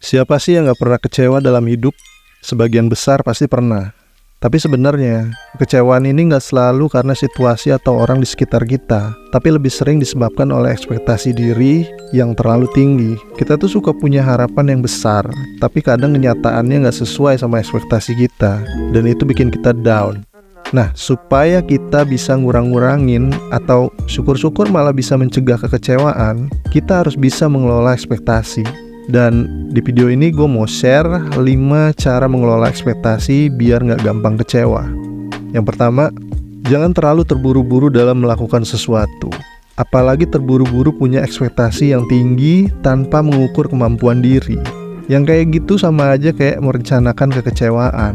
Siapa sih yang gak pernah kecewa dalam hidup? Sebagian besar pasti pernah. Tapi sebenarnya, kekecewaan ini gak selalu karena situasi atau orang di sekitar kita, tapi lebih sering disebabkan oleh ekspektasi diri yang terlalu tinggi. Kita tuh suka punya harapan yang besar, tapi kadang kenyataannya gak sesuai sama ekspektasi kita, dan itu bikin kita down. Nah, supaya kita bisa ngurang-ngurangin atau syukur-syukur malah bisa mencegah kekecewaan, kita harus bisa mengelola ekspektasi. Dan di video ini gue mau share 5 cara mengelola ekspektasi biar gak gampang kecewa. Yang pertama, jangan terlalu terburu-buru dalam melakukan sesuatu. Apalagi terburu-buru punya ekspektasi yang tinggi tanpa mengukur kemampuan diri. Yang kayak gitu sama aja kayak merencanakan kekecewaan.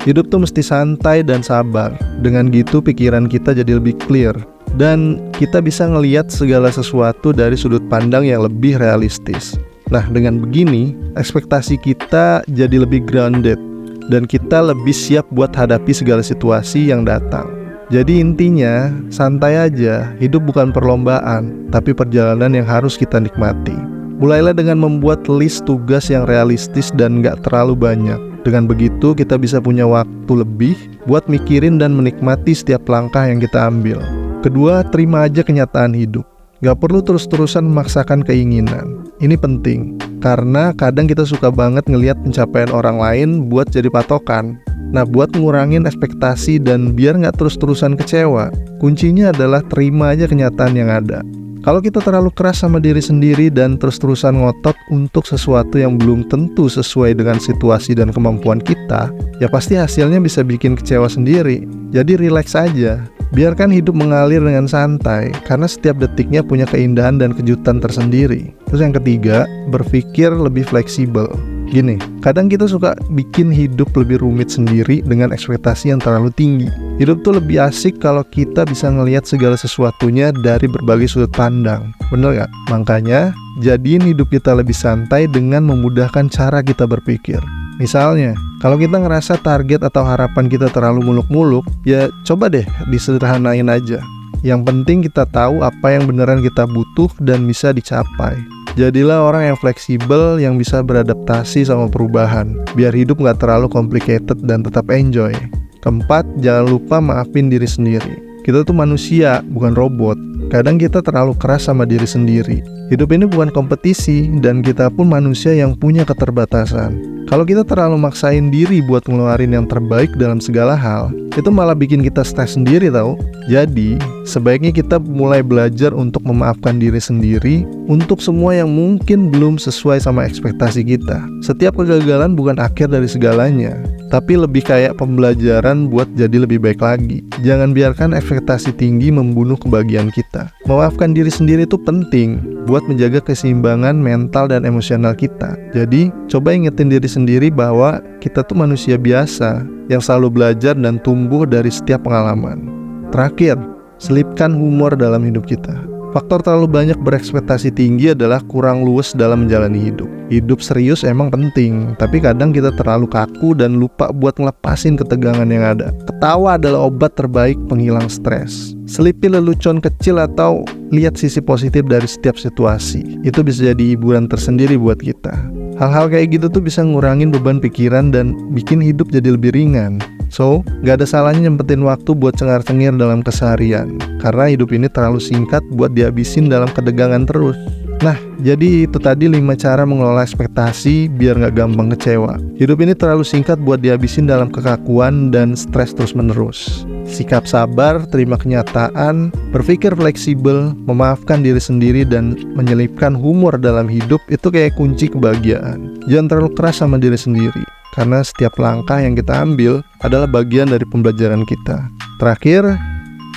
Hidup tuh mesti santai dan sabar. Dengan gitu pikiran kita jadi lebih clear, dan kita bisa ngelihat segala sesuatu dari sudut pandang yang lebih realistis. Nah, dengan begini, ekspektasi kita jadi lebih grounded, dan kita lebih siap buat hadapi segala situasi yang datang. Jadi intinya, santai aja, hidup bukan perlombaan, tapi perjalanan yang harus kita nikmati. Mulailah dengan membuat list tugas yang realistis dan gak terlalu banyak. Dengan begitu, kita bisa punya waktu lebih buat mikirin dan menikmati setiap langkah yang kita ambil. Kedua, terima aja kenyataan hidup. Gak perlu terus-terusan memaksakan keinginan. Ini penting, karena kadang kita suka banget ngelihat pencapaian orang lain buat jadi patokan. Nah, buat ngurangin ekspektasi dan biar gak terus-terusan kecewa, kuncinya adalah terima aja kenyataan yang ada. Kalau kita terlalu keras sama diri sendiri dan terus-terusan ngotot untuk sesuatu yang belum tentu sesuai dengan situasi dan kemampuan kita, ya pasti hasilnya bisa bikin kecewa sendiri. Jadi relax aja. Biarkan hidup mengalir dengan santai, karena setiap detiknya punya keindahan dan kejutan tersendiri. Terus yang ketiga, berpikir lebih fleksibel. Gini, kadang kita suka bikin hidup lebih rumit sendiri dengan ekspektasi yang terlalu tinggi. Hidup tuh lebih asik kalau kita bisa ngelihat segala sesuatunya dari berbagai sudut pandang. Bener gak? Makanya, jadiin hidup kita lebih santai dengan memudahkan cara kita berpikir. Misalnya, kalau kita ngerasa target atau harapan kita terlalu muluk-muluk, ya coba deh disederhanain aja. Yang penting kita tahu apa yang beneran kita butuh dan bisa dicapai. Jadilah orang yang fleksibel, yang bisa beradaptasi sama perubahan, biar hidup gak terlalu complicated dan tetap enjoy. Keempat, jangan lupa maafin diri sendiri. Kita tuh manusia, bukan robot. Kadang kita terlalu keras sama diri sendiri. Hidup ini bukan kompetisi, dan kita pun manusia yang punya keterbatasan. Kalau kita terlalu maksain diri buat ngeluarin yang terbaik dalam segala hal, itu malah bikin kita stres sendiri tau. Jadi, sebaiknya kita mulai belajar untuk memaafkan diri sendiri untuk semua yang mungkin belum sesuai sama ekspektasi kita. Setiap kegagalan bukan akhir dari segalanya, tapi lebih kayak pembelajaran buat jadi lebih baik lagi. Jangan biarkan ekspektasi tinggi membunuh kebahagiaan kita. Memaafkan diri sendiri itu penting buat menjaga keseimbangan mental dan emosional kita. Jadi, coba ingetin diri sendiri bahwa kita tuh manusia biasa yang selalu belajar dan tumbuh dari setiap pengalaman. Terakhir, selipkan humor dalam hidup kita. Faktor terlalu banyak berekspektasi tinggi adalah kurang luwes dalam menjalani hidup. Hidup serius emang penting, tapi kadang kita terlalu kaku dan lupa buat ngelepasin ketegangan yang ada. Ketawa adalah obat terbaik penghilang stres. Selipi lelucon kecil atau lihat sisi positif dari setiap situasi. Itu bisa jadi hiburan tersendiri buat kita. Hal-hal kayak gitu tuh bisa ngurangin beban pikiran dan bikin hidup jadi lebih ringan. So, gak ada salahnya nyempetin waktu buat cengar-cengir dalam keseharian, karena hidup ini terlalu singkat buat dihabisin dalam ketegangan terus. Nah, jadi itu tadi 5 cara mengelola ekspektasi biar gak gampang kecewa. Hidup ini terlalu singkat buat dihabisin dalam kekakuan dan stres terus-menerus. Sikap sabar, terima kenyataan, berpikir fleksibel, memaafkan diri sendiri, dan menyelipkan humor dalam hidup itu kayak kunci kebahagiaan. Jangan terlalu keras sama diri sendiri, karena setiap langkah yang kita ambil adalah bagian dari pembelajaran kita. Terakhir,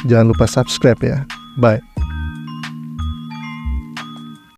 jangan lupa subscribe ya. Bye.